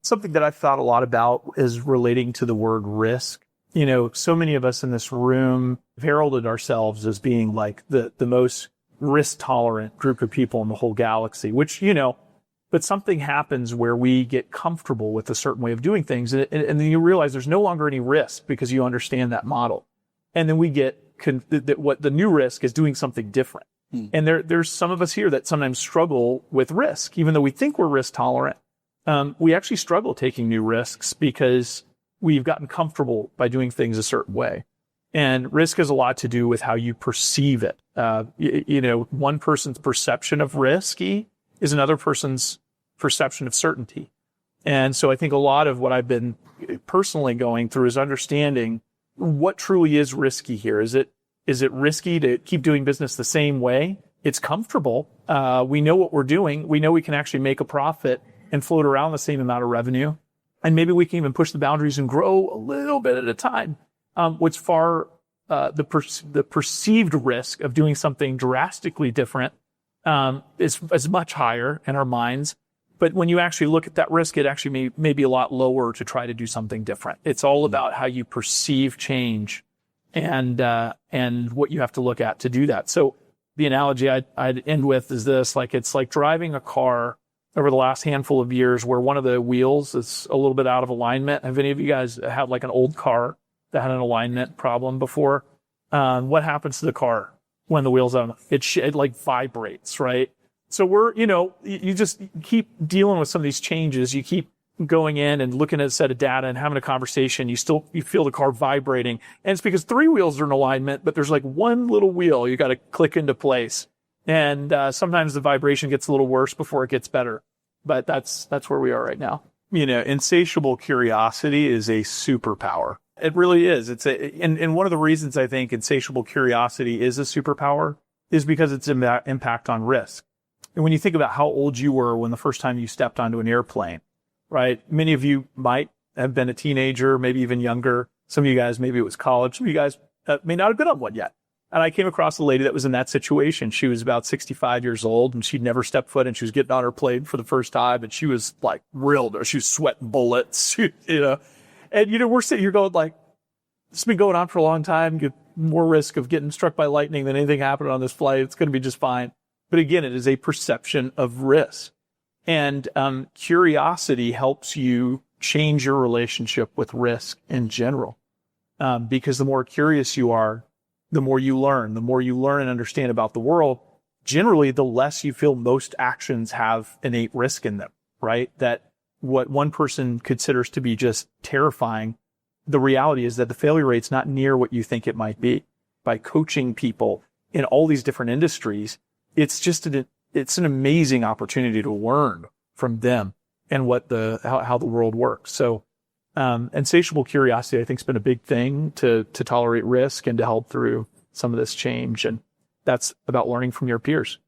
something that I've thought a lot about is relating to the word risk. So many of us in this room have heralded ourselves as being like the most risk tolerant group of people in the whole galaxy, which, but something happens where we get comfortable with a certain way of doing things. And then you realize there's no longer any risk because you understand that model. And then we get what the new risk is doing something different. And there's some of us here that sometimes struggle with risk, even though we think we're risk tolerant. We actually struggle taking new risks because we've gotten comfortable by doing things a certain way. And risk has a lot to do with how you perceive it. One person's perception of risky is another person's perception of certainty. And so I think a lot of what I've been personally going through is understanding what truly is risky here. Is it risky to keep doing business the same way? It's comfortable. We know what we're doing. We know we can actually make a profit and float around the same amount of revenue. And maybe we can even push the boundaries and grow a little bit at a time. What's the perceived risk of doing something drastically different is much higher in our minds. But when you actually look at that risk, it actually may be a lot lower to try to do something different. It's all about how you perceive change and what you have to look at to do that. So the analogy I'd end with is this, it's like driving a car over the last handful of years where one of the wheels is a little bit out of alignment. Have any of you guys had an old car that had an alignment problem before? What happens to the car when the wheel's out? It vibrates, right? So you just keep dealing with some of these changes. You keep going in and looking at a set of data and having a conversation. You feel the car vibrating. And it's because three wheels are in alignment, but there's one little wheel you got to click into place. And sometimes the vibration gets a little worse before it gets better. But that's where we are right now. Insatiable curiosity is a superpower. It really is. And one of the reasons I think insatiable curiosity is a superpower is because its impact on risk. And when you think about how old you were when the first time you stepped onto an airplane, right? Many of you might have been a teenager, maybe even younger. Some of you guys, maybe it was college. Some of you guys may not have been on one yet. And I came across a lady that was in that situation. She was about 65 years old and she'd never stepped foot and she was getting on her plane for the first time. And she was thrilled. She was sweating bullets, And, we're sitting here going this has been going on for a long time. You get more risk of getting struck by lightning than anything happening on this flight. It's going to be just fine. But again, it is a perception of risk. And curiosity helps you change your relationship with risk in general. Because the more curious you are, the more you learn. The more you learn and understand about the world, generally, the less you feel most actions have innate risk in them, right? That what one person considers to be just terrifying, the reality is that the failure rate's not near what you think it might be. By coaching people in all these different industries, it's just it's an amazing opportunity to learn from them and how the world works. So, insatiable curiosity, I think, has been a big thing to tolerate risk and to help through some of this change. And that's about learning from your peers.